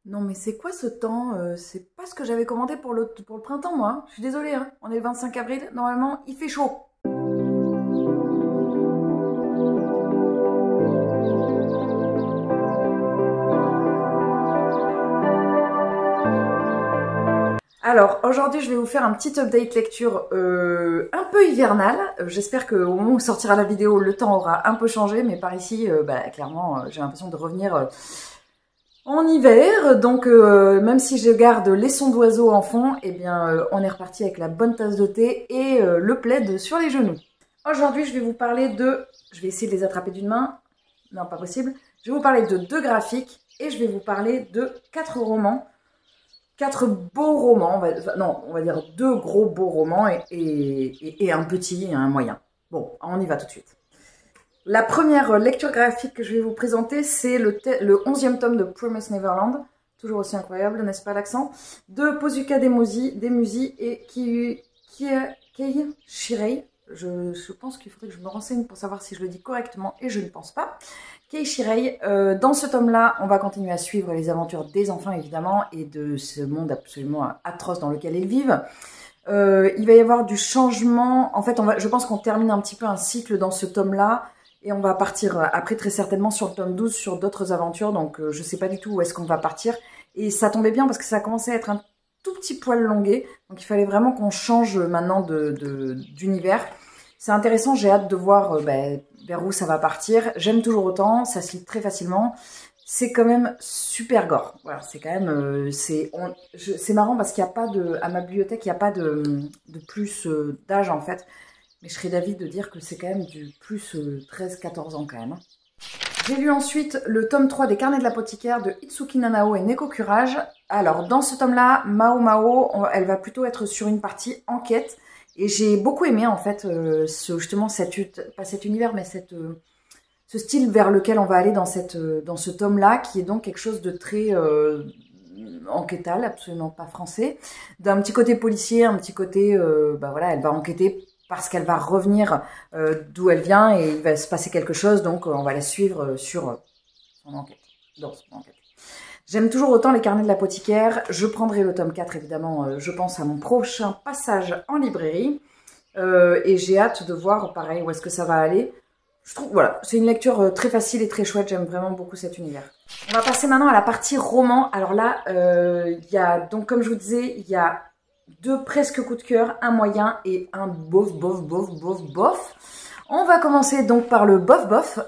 Non mais c'est quoi ce temps? C'est pas ce que j'avais commandé pour le printemps moi, hein. Je suis désolée, hein. On est le 25 avril, normalement il fait chaud. Alors aujourd'hui je vais vous faire un petit update lecture un peu hivernal. J'espère qu'au moment où sortira la vidéo le temps aura un peu changé, mais par ici clairement j'ai l'impression de revenir en hiver. Donc même si je garde les sons d'oiseaux en fond, eh bien on est reparti avec la bonne tasse de thé et le plaid sur les genoux. Aujourd'hui je vais vous parler de... Je vais essayer de les attraper d'une main. Non, pas possible. Je vais vous parler de 2 graphiques et je vais vous parler de 4 romans. 4 beaux romans, on va dire 2 gros beaux romans et un petit et un moyen. Bon, on y va tout de suite. La première lecture graphique que je vais vous présenter, c'est le 11e tome de Promised Neverland, toujours aussi incroyable, n'est-ce pas l'accent, de Pozuka Demuzi et Kei Shirei. Je pense qu'il faudrait que je me renseigne pour savoir si je le dis correctement et je ne pense pas. Kei Shirei, dans ce tome-là, on va continuer à suivre les aventures des enfants évidemment et de ce monde absolument atroce dans lequel ils vivent. Il va y avoir du changement, en fait je pense qu'on termine un petit peu un cycle dans ce tome-là. Et on va partir après très certainement sur le tome 12 sur d'autres aventures. Donc je sais pas du tout où est-ce qu'on va partir. Et ça tombait bien parce que ça commençait à être un tout petit poil longué. Donc il fallait vraiment qu'on change maintenant d'univers. C'est intéressant, j'ai hâte de voir vers où ça va partir. J'aime toujours autant, ça se lit très facilement. C'est quand même super gore. Voilà, c'est quand même... c'est marrant parce qu'il n'y a pas de... À ma bibliothèque, il n'y a pas de plus d'âge en fait. Mais je serais d'avis de dire que c'est quand même du plus 13-14 ans quand même. J'ai lu ensuite le tome 3 des Carnets de l'apothicaire de Itsuki Nanao et Neko Courage. Alors dans ce tome-là, Mao Mao, elle va plutôt être sur une partie enquête. Et j'ai beaucoup aimé en fait justement pas cet univers, mais ce style vers lequel on va aller dans ce tome-là, qui est donc quelque chose de très enquêtal, absolument pas français, d'un petit côté policier, un petit côté, voilà, elle va enquêter parce qu'elle va revenir d'où elle vient et il va se passer quelque chose, donc on va la suivre sur son enquête, dans son enquête. J'aime toujours autant les Carnets de l'apothicaire. Je prendrai le tome 4, évidemment, je pense à mon prochain passage en librairie. Et j'ai hâte de voir, pareil, où est-ce que ça va aller. Je trouve, voilà, c'est une lecture très facile et très chouette. J'aime vraiment beaucoup cet univers. On va passer maintenant à la partie roman. Alors là, il y a, donc comme je vous disais, il y a 2 presque coups de cœur, un moyen et un bof, bof, bof, bof, bof. On va commencer donc par le bof, bof.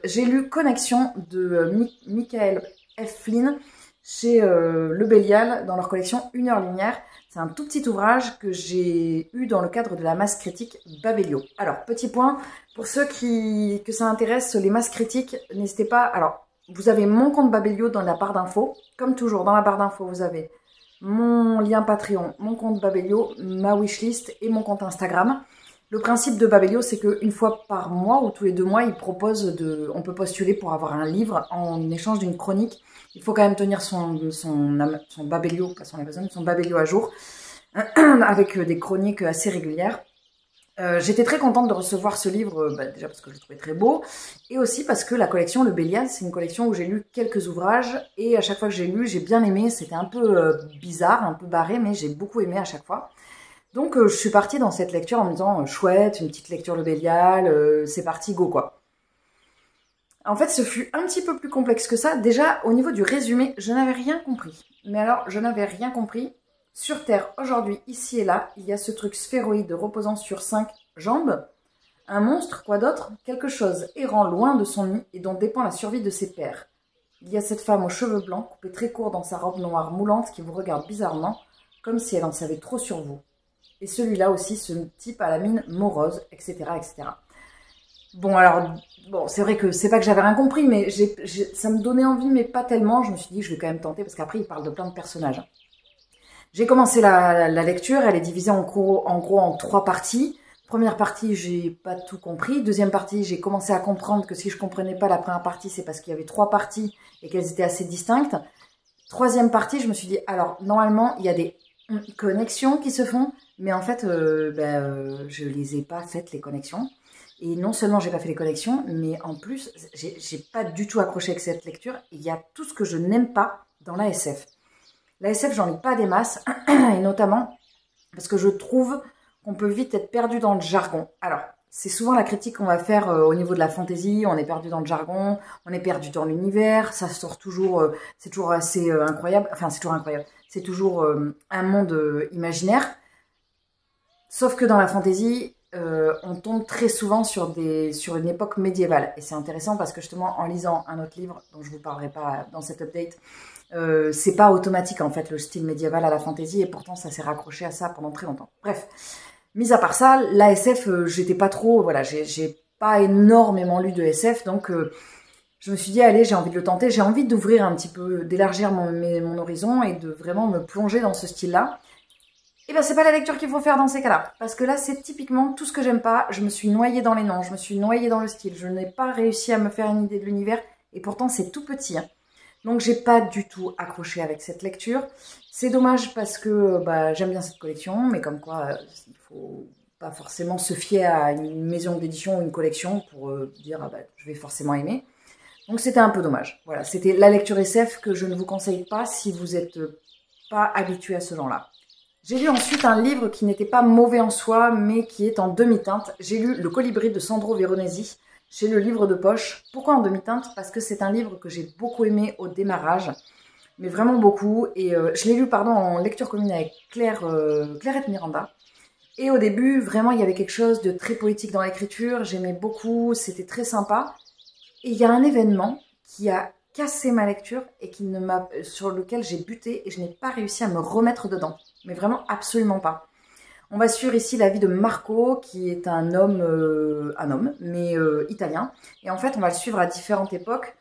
J'ai lu Connexion de Michael F. Flynn chez Le Bélial dans leur collection 1 heure lumière. C'est un tout petit ouvrage que j'ai eu dans le cadre de la masse critique Babelio. Alors, petit point, pour ceux que ça intéresse, les masses critiques, n'hésitez pas. Alors, vous avez mon compte Babelio dans la barre d'infos. Comme toujours, dans la barre d'infos, vous avez mon lien Patreon, mon compte Babelio, ma wishlist et mon compte Instagram. Le principe de Babelio, c'est qu'une fois par mois ou tous les 2 mois, il propose on peut postuler pour avoir un livre en échange d'une chronique. Il faut quand même tenir son Babelio, pas son Amazon, son Babelio à jour, avec des chroniques assez régulières. J'étais très contente de recevoir ce livre, déjà parce que je le trouvais très beau, et aussi parce que la collection Le Bélial, c'est une collection où j'ai lu quelques ouvrages, et à chaque fois que j'ai lu, j'ai bien aimé. C'était un peu bizarre, un peu barré, mais j'ai beaucoup aimé à chaque fois. Donc je suis partie dans cette lecture en me disant chouette, une petite lecture Le Bélial, c'est parti, go quoi. En fait, ce fut un petit peu plus complexe que ça. Déjà, au niveau du résumé, je n'avais rien compris. Mais alors, je n'avais rien compris. Sur Terre, aujourd'hui, ici et là, il y a ce truc sphéroïde reposant sur 5 jambes. Un monstre, quoi d'autre? Quelque chose errant loin de son nid et dont dépend la survie de ses pairs. Il y a cette femme aux cheveux blancs, coupée très court dans sa robe noire moulante, qui vous regarde bizarrement, comme si elle en savait trop sur vous. Et celui-là aussi, ce type à la mine morose, etc., etc. Bon, alors, c'est vrai que c'est pas que j'avais rien compris, mais ça me donnait envie, mais pas tellement. Je me suis dit, je vais quand même tenter, parce qu'après, il parle de plein de personnages. J'ai commencé la lecture, elle est divisée en gros en 3 parties. Première partie, j'ai pas tout compris. Deuxième partie, j'ai commencé à comprendre que si je comprenais pas la première partie, c'est parce qu'il y avait 3 parties et qu'elles étaient assez distinctes. Troisième partie, je me suis dit, alors, normalement, il y a des connexions qui se font, mais en fait, je les ai pas faites, les connexions. Et non seulement j'ai pas fait les connexions, mais en plus, j'ai pas du tout accroché avec cette lecture. Il y a tout ce que je n'aime pas dans la SF. La SF, j'en lis pas des masses, et notamment parce que je trouve qu'on peut vite être perdu dans le jargon. Alors, c'est souvent la critique qu'on va faire au niveau de la fantasy, on est perdu dans le jargon, on est perdu dans l'univers, ça sort toujours, c'est toujours assez incroyable, enfin c'est toujours incroyable, c'est toujours un monde imaginaire. Sauf que dans la fantasy, on tombe très souvent sur une époque médiévale. Et c'est intéressant parce que justement, en lisant un autre livre, dont je vous parlerai pas dans cette update, c'est pas automatique en fait le style médiéval à la fantasy, et pourtant ça s'est raccroché à ça pendant très longtemps. Bref, mis à part ça, la SF, j'étais pas trop, voilà, j'ai pas énormément lu de SF, donc je me suis dit, allez, j'ai envie de le tenter, j'ai envie d'ouvrir un petit peu, d'élargir mon horizon et de vraiment me plonger dans ce style-là. Et ben c'est pas la lecture qu'il faut faire dans ces cas-là, parce que là c'est typiquement tout ce que j'aime pas. Je me suis noyée dans les noms, je me suis noyée dans le style, je n'ai pas réussi à me faire une idée de l'univers, et pourtant c'est tout petit. Hein. Donc j'ai pas du tout accroché avec cette lecture. C'est dommage parce que bah, j'aime bien cette collection, mais comme quoi il faut pas forcément se fier à une maison d'édition ou une collection pour dire ah bah, je vais forcément aimer. Donc c'était un peu dommage. Voilà, c'était la lecture SF que je ne vous conseille pas si vous n'êtes pas habitué à ce genre-là. J'ai lu ensuite un livre qui n'était pas mauvais en soi, mais qui est en demi-teinte. J'ai lu Le Colibri de Sandro Veronesi chez Le Livre de Poche. Pourquoi en demi-teinte? Parce que c'est un livre que j'ai beaucoup aimé au démarrage, mais vraiment beaucoup. Et je l'ai lu en lecture commune avec Clairette Miranda. Et au début, vraiment, il y avait quelque chose de très poétique dans l'écriture. J'aimais beaucoup, c'était très sympa. Et il y a un événement qui a cassé ma lecture et sur lequel j'ai buté et je n'ai pas réussi à me remettre dedans. Mais vraiment absolument pas. On va suivre ici la vie de Marco, qui est un homme, mais italien. Et en fait, on va le suivre à différentes époques,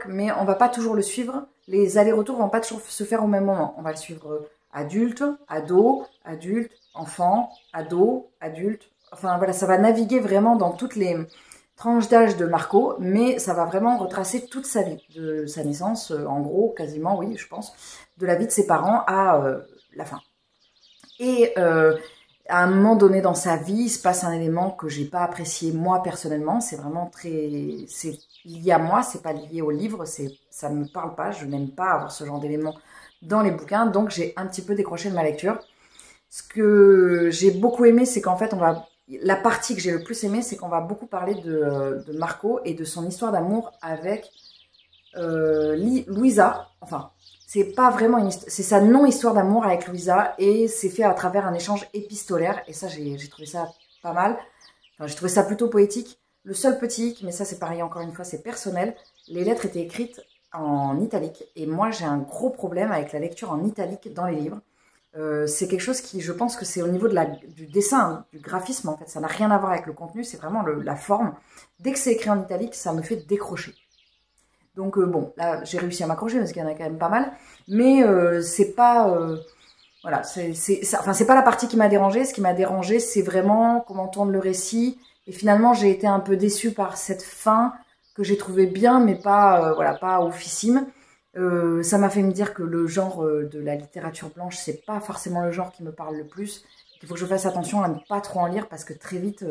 mais on va pas toujours le suivre. Les allers-retours vont pas toujours se faire au même moment. On va le suivre adulte, ado, adulte, enfant, ado, adulte. Enfin voilà, ça va naviguer vraiment dans toutes les tranches d'âge de Marco, mais ça va vraiment retracer toute sa vie, de sa naissance, en gros, quasiment, oui, je pense, de la vie de ses parents à la fin. Et à un moment donné dans sa vie, il se passe un élément que j'ai pas apprécié moi personnellement. C'est vraiment c'est lié à moi, c'est pas lié au livre, ça me parle pas. Je n'aime pas avoir ce genre d'éléments dans les bouquins, donc j'ai un petit peu décroché de ma lecture. Ce que j'ai beaucoup aimé, c'est qu'en fait, la partie que j'ai le plus aimé, c'est qu'on va beaucoup parler de Marco et de son histoire d'amour avec Louisa. Enfin, c'est pas vraiment c'est sa non-histoire d'amour avec Louisa et c'est fait à travers un échange épistolaire. Et ça, j'ai trouvé ça pas mal. Enfin, j'ai trouvé ça plutôt poétique. Le seul petit hic, mais ça c'est pareil encore une fois, c'est personnel. Les lettres étaient écrites en italique et moi j'ai un gros problème avec la lecture en italique dans les livres. C'est quelque chose qui, je pense que c'est au niveau du dessin, du graphisme en fait, ça n'a rien à voir avec le contenu, c'est vraiment la forme. Dès que c'est écrit en italique, ça me fait décrocher. Donc bon, là j'ai réussi à m'accrocher parce qu'il y en a quand même pas mal, mais c'est pas, voilà, c'est pas la partie qui m'a dérangée. Ce qui m'a dérangée, c'est vraiment comment tourne le récit. Et finalement, j'ai été un peu déçue par cette fin que j'ai trouvée bien, mais pas, voilà, pas oufissime. Ça m'a fait me dire que le genre de la littérature blanche, c'est pas forcément le genre qui me parle le plus. Il faut que je fasse attention à ne pas trop en lire parce que très vite,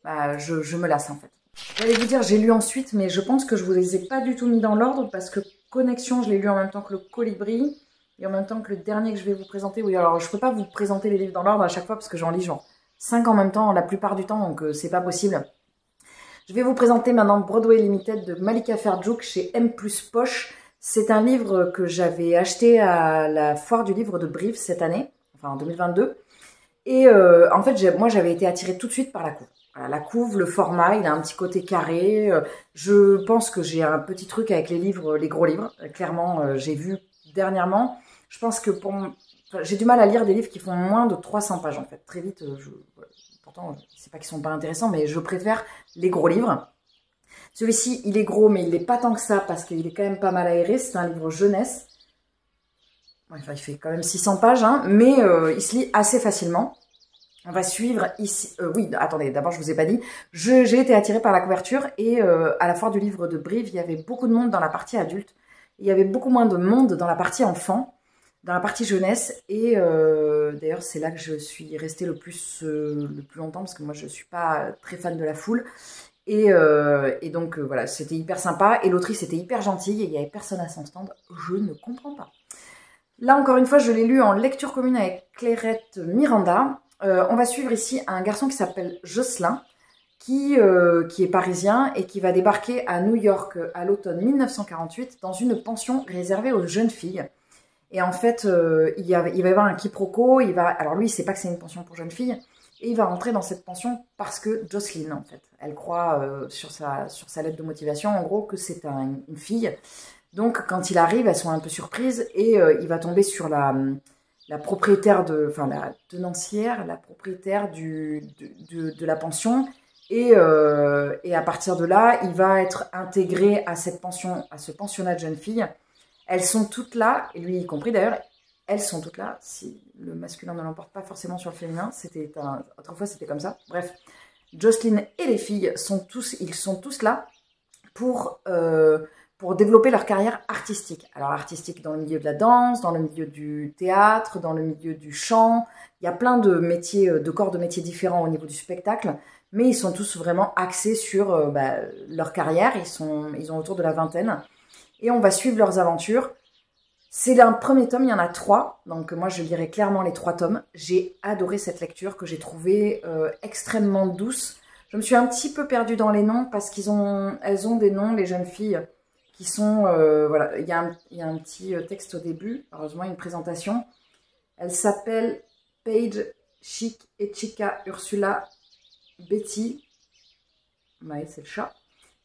je me lasse en fait. J'allais vous dire, j'ai lu ensuite, mais je pense que je vous les ai pas du tout mis dans l'ordre parce que Connexion, je l'ai lu en même temps que Le Colibri et en même temps que le dernier que je vais vous présenter. Oui, alors je peux pas vous présenter les livres dans l'ordre à chaque fois parce que j'en lis genre 5 en même temps la plupart du temps, donc c'est pas possible. Je vais vous présenter maintenant Broadway Limited de Malika Ferjouk chez M+ Poche. C'est un livre que j'avais acheté à la foire du livre de Brive cette année, enfin en 2022. Et en fait, moi j'avais été attirée tout de suite par la couve. Voilà, la couve, le format, il a un petit côté carré. Je pense que j'ai un petit truc avec les livres, les gros livres. Clairement, j'ai vu dernièrement. Je pense que j'ai du mal à lire des livres qui font moins de 300 pages en fait. Très vite, pourtant, c'est pas qu'ils sont pas intéressants, mais je préfère les gros livres. Celui-ci, il est gros, mais il n'est pas tant que ça parce qu'il est quand même pas mal aéré. C'est un livre jeunesse. Enfin, il fait quand même 600 pages, hein, mais il se lit assez facilement. On va suivre ici... oui, attendez, d'abord, je vous ai pas dit. J'ai été attirée par la couverture et à la foire du livre de Brive, il y avait beaucoup de monde dans la partie adulte. Il y avait beaucoup moins de monde dans la partie enfant, dans la partie jeunesse. Et d'ailleurs, c'est là que je suis restée le plus longtemps parce que moi, je suis pas très fan de la foule. Et donc voilà, c'était hyper sympa. Et l'autrice était hyper gentille et il n'y avait personne à son stand. Je ne comprends pas. Là, encore une fois, je l'ai lu en lecture commune avec Clairette Miranda. On va suivre ici un garçon qui s'appelle Jocelyn, qui est parisien et qui va débarquer à New York à l'automne 1948 dans une pension réservée aux jeunes filles. Et en fait, il va y avoir un quiproquo. Alors lui, il ne sait pas que c'est une pension pour jeunes filles. Et il va rentrer dans cette pension parce que Jocelyn, en fait, elle croit sur sa lettre de motivation, en gros, que c'est une fille. Donc, quand il arrive, elles sont un peu surprises et il va tomber sur la propriétaire la tenancière, la propriétaire de la pension. Et à partir de là, il va être intégré à cette pension, à ce pensionnat de jeunes filles. Elles sont toutes là, et lui y compris d'ailleurs, elles sont toutes là, si le masculin ne l'emporte pas forcément sur le féminin, autrefois c'était comme ça. Bref, Jocelyn et les filles ils sont tous là pour développer leur carrière artistique. Alors artistique dans le milieu de la danse, dans le milieu du théâtre, dans le milieu du chant. Il y a plein de métiers, de corps de métiers différents au niveau du spectacle, mais ils sont tous vraiment axés sur leur carrière. Ils ont autour de la vingtaine. Et on va suivre leurs aventures. C'est un premier tome, il y en a 3. Donc moi, je lirai clairement les 3 tomes. J'ai adoré cette lecture que j'ai trouvée extrêmement douce. Je me suis un petit peu perdue dans les noms parce elles ont des noms, les jeunes filles, qui sont... voilà, il y a un petit texte au début, heureusement, une présentation. Elle s'appelle Paige, Chic, Chica, Ursula, Betty. Ouais, c'est le chat.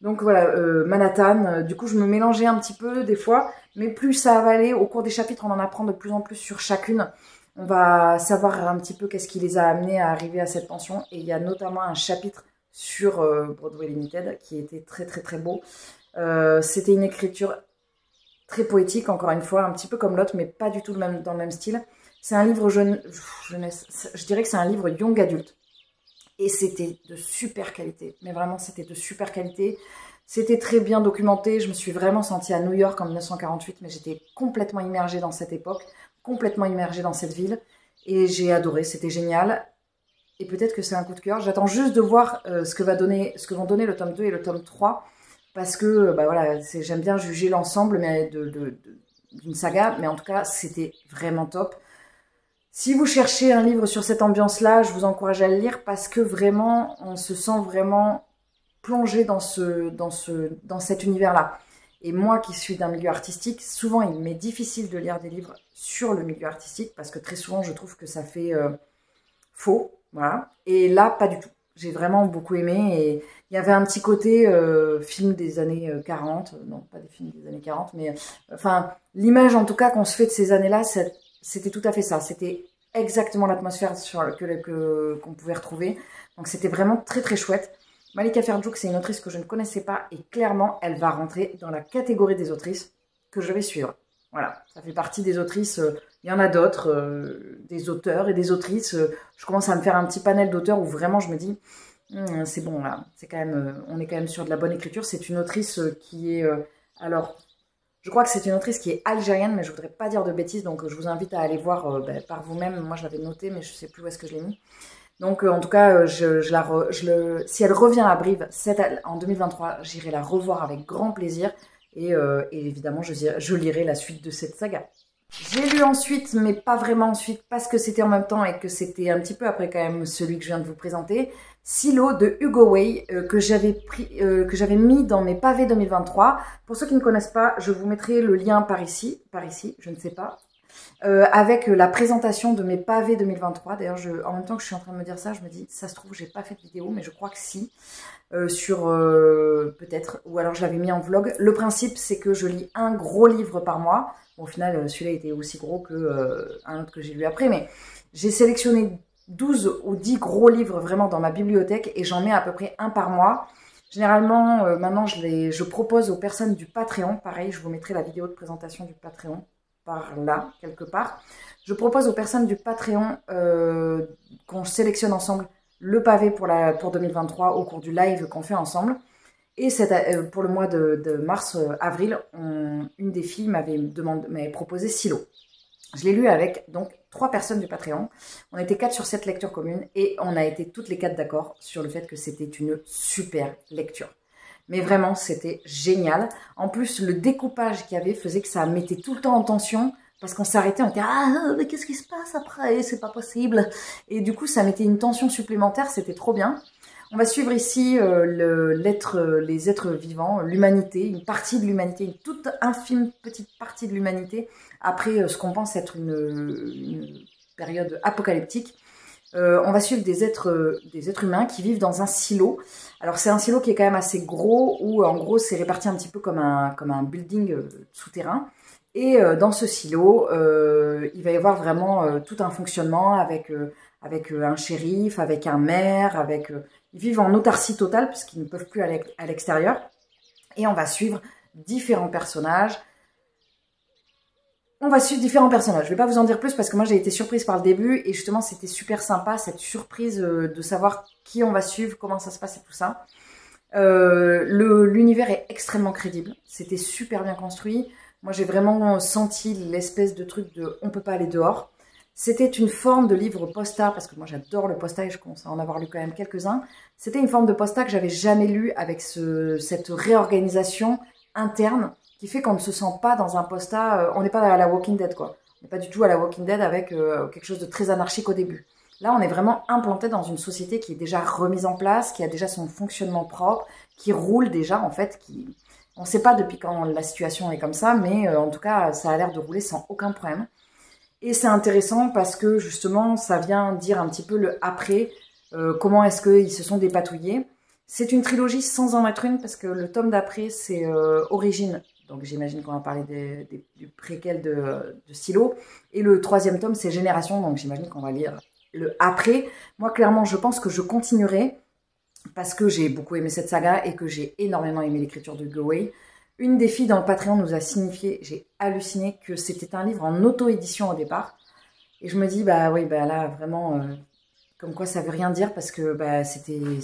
Donc voilà, Manhattan, du coup je me mélangeais un petit peu des fois, mais plus ça va aller, au cours des chapitres on en apprend de plus en plus sur chacune. On va savoir un petit peu qu'est-ce qui les a amenés à arriver à cette pension. Et il y a notamment un chapitre sur Broadway Limited qui était très très très beau. C'était une écriture très poétique, encore une fois, un petit peu comme l'autre, mais pas du tout dans le même style. C'est un livre jeunesse, je dirais que c'est un livre young adulte. Et c'était de super qualité. Mais vraiment, c'était de super qualité. C'était très bien documenté. Je me suis vraiment sentie à New York en 1948, mais j'étais complètement immergée dans cette époque, complètement immergée dans cette ville. Et j'ai adoré, c'était génial. Et peut-être que c'est un coup de cœur. J'attends juste de voir ce que vont donner le tome 2 et le tome 3. Parce que voilà, j'aime bien juger l'ensemble d'une saga. Mais en tout cas, c'était vraiment top. Si vous cherchez un livre sur cette ambiance-là, je vous encourage à le lire parce que vraiment, on se sent vraiment plongé dans cet univers-là. Et moi qui suis d'un milieu artistique, souvent il m'est difficile de lire des livres sur le milieu artistique parce que très souvent je trouve que ça fait faux. Voilà. Et là, pas du tout. J'ai vraiment beaucoup aimé et il y avait un petit côté film des années 40. Non, pas des films des années 40, mais enfin, l'image en tout cas qu'on se fait de ces années-là, c'était tout à fait ça. C'était exactement l'atmosphère qu'on pouvait retrouver. Donc c'était vraiment très très chouette. Malika Ferjouk, c'est une autrice que je ne connaissais pas et clairement, elle va rentrer dans la catégorie des autrices que je vais suivre. Voilà, ça fait partie des autrices. Il y en a d'autres, des auteurs et des autrices. Je commence à me faire un petit panel d'auteurs où vraiment je me dis, c'est bon là, on est quand même sur de la bonne écriture. C'est une autrice qui est... alors, je crois que c'est une autrice qui est algérienne, mais je ne voudrais pas dire de bêtises, donc je vous invite à aller voir par vous-même. Moi, je l'avais noté, mais je ne sais plus où est-ce que je l'ai mis. Donc, en tout cas, si elle revient à Brive en 2023, j'irai la revoir avec grand plaisir. Et évidemment, je lirai la suite de cette saga. J'ai lu ensuite, mais pas vraiment ensuite, parce que c'était en même temps et que c'était un petit peu après quand même celui que je viens de vous présenter, Silo de Hugo Way, que j'avais mis dans mes pavés 2023. Pour ceux qui ne connaissent pas, je vous mettrai le lien par ici, je ne sais pas, avec la présentation de mes pavés 2023. D'ailleurs, en même temps que je suis en train de me dire ça, je me dis, ça se trouve, j'ai pas fait de vidéo, mais je crois que si, peut-être, ou alors je l'avais mis en vlog. Le principe, c'est que je lis un gros livre par mois. Bon, au final, celui-là était aussi gros qu'un autre que j'ai lu après, mais j'ai sélectionné 12 ou 10 gros livres vraiment dans ma bibliothèque et j'en mets à peu près un par mois. Généralement, maintenant, je propose aux personnes du Patreon, pareil, je vous mettrai la vidéo de présentation du Patreon par là, quelque part. Je propose aux personnes du Patreon qu'on sélectionne ensemble le pavé pour 2023 au cours du live qu'on fait ensemble. Et pour le mois de mars-avril, une des filles m'avait proposé Silo. Je l'ai lu avec donc 3 personnes du Patreon. On était 4 sur cette lecture commune et on a été toutes les 4 d'accord sur le fait que c'était une super lecture. Mais vraiment, c'était génial. En plus, le découpage qu'il y avait faisait que ça mettait tout le temps en tension parce qu'on s'arrêtait, on était « Ah, mais qu'est-ce qui se passe après? C'est pas possible !» Et du coup, ça mettait une tension supplémentaire, c'était trop bien. On va suivre ici les êtres vivants, l'humanité, une partie de l'humanité, une toute infime petite partie de l'humanité, après ce qu'on pense être une période apocalyptique. On va suivre des êtres humains qui vivent dans un silo. Alors c'est un silo qui est quand même assez gros, où en gros c'est réparti un petit peu comme un building souterrain. Et dans ce silo, il va y avoir vraiment tout un fonctionnement avec un shérif, avec un maire, ils vivent en autarcie totale puisqu'ils ne peuvent plus aller à l'extérieur. Et on va suivre différents personnages. Je ne vais pas vous en dire plus parce que moi j'ai été surprise par le début et justement c'était super sympa cette surprise de savoir qui on va suivre, comment ça se passe et tout ça. L'univers est extrêmement crédible, c'était super bien construit. Moi j'ai vraiment senti l'espèce de truc de on peut pas aller dehors. C'était une forme de livre posta, parce que moi j'adore le posta et je commence à en avoir lu quand même quelques-uns. C'était une forme de posta que j'avais jamais lu avec cette réorganisation interne qui fait qu'on ne se sent pas dans un posta, on n'est pas à la Walking Dead quoi. On n'est pas du tout à la Walking Dead avec quelque chose de très anarchique au début. Là on est vraiment implanté dans une société qui est déjà remise en place, qui a déjà son fonctionnement propre, qui roule déjà en fait, on ne sait pas depuis quand la situation est comme ça, mais en tout cas ça a l'air de rouler sans aucun problème. Et c'est intéressant parce que justement, ça vient dire un petit peu le après, comment est-ce qu'ils se sont dépatouillés. C'est une trilogie sans en être une parce que le tome d'après, c'est Origine. Donc j'imagine qu'on va parler du préquel de Silo. Et le 3e tome, c'est Génération. Donc j'imagine qu'on va lire le après. Moi, clairement, je pense que je continuerai parce que j'ai beaucoup aimé cette saga et que j'ai énormément aimé l'écriture de Goway. Une des filles dans le Patreon nous a signifié, j'ai halluciné, que c'était un livre en auto-édition au départ. Et je me dis, bah oui, bah là, vraiment, comme quoi ça veut rien dire parce que bah, c'est une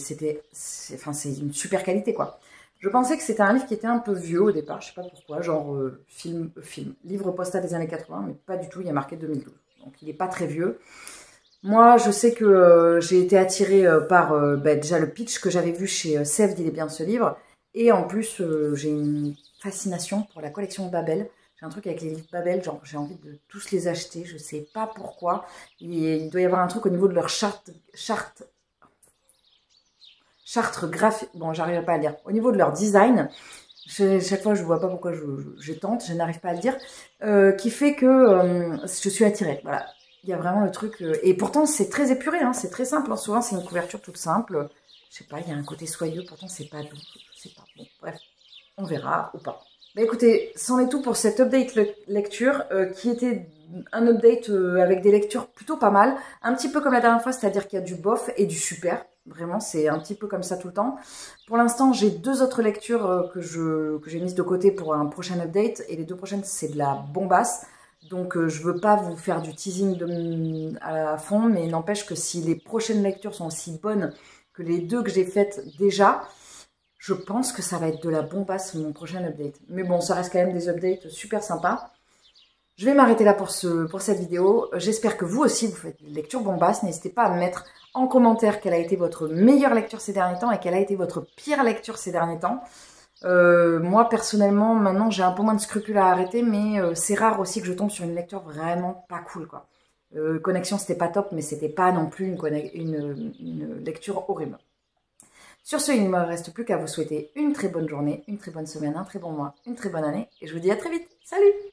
super qualité, quoi. Je pensais que c'était un livre qui était un peu vieux au départ, je sais pas pourquoi, genre livre postal des années 80, mais pas du tout, il y a marqué 2012. Donc il n'est pas très vieux. Moi, je sais que j'ai été attirée par déjà le pitch que j'avais vu chez Sèvres, il est bien ce livre. Et en plus, j'ai une fascination pour la collection Babel. J'ai un truc avec les livres Babel, genre j'ai envie de tous les acheter, je sais pas pourquoi. Il doit y avoir un truc au niveau de leur charte graphique, bon j'arrive pas à le dire, au niveau de leur design, chaque fois je vois pas pourquoi je tente, je n'arrive pas à le dire, qui fait que je suis attirée, voilà. Il y a vraiment le truc, et pourtant c'est très épuré, hein, c'est très simple, hein. Souvent c'est une couverture toute simple, je sais pas, il y a un côté soyeux, pourtant c'est pas doux, je sais pas, bon bref, on verra ou pas. Bah écoutez, c'en est tout pour cette update lecture, qui était un update avec des lectures plutôt pas mal, un petit peu comme la dernière fois, c'est-à-dire qu'il y a du bof et du super, vraiment c'est un petit peu comme ça tout le temps. Pour l'instant j'ai 2 autres lectures que j'ai mises de côté pour un prochain update, et les 2 prochaines c'est de la bombasse, donc je veux pas vous faire du teasing à fond, mais n'empêche que si les prochaines lectures sont aussi bonnes que les 2 que j'ai faites déjà, je pense que ça va être de la bombasse mon prochain update. Mais bon, ça reste quand même des updates super sympas. Je vais m'arrêter là pour cette vidéo. J'espère que vous aussi, vous faites des lectures bombasses. N'hésitez pas à me mettre en commentaire quelle a été votre meilleure lecture ces derniers temps et quelle a été votre pire lecture ces derniers temps. Moi, personnellement, maintenant, j'ai un peu moins de scrupules à arrêter, mais c'est rare aussi que je tombe sur une lecture vraiment pas cool, quoi. Connexion, c'était pas top, mais c'était pas non plus une lecture horrible. Sur ce, il ne me reste plus qu'à vous souhaiter une très bonne journée, une très bonne semaine, un très bon mois, une très bonne année, et je vous dis à très vite. Salut!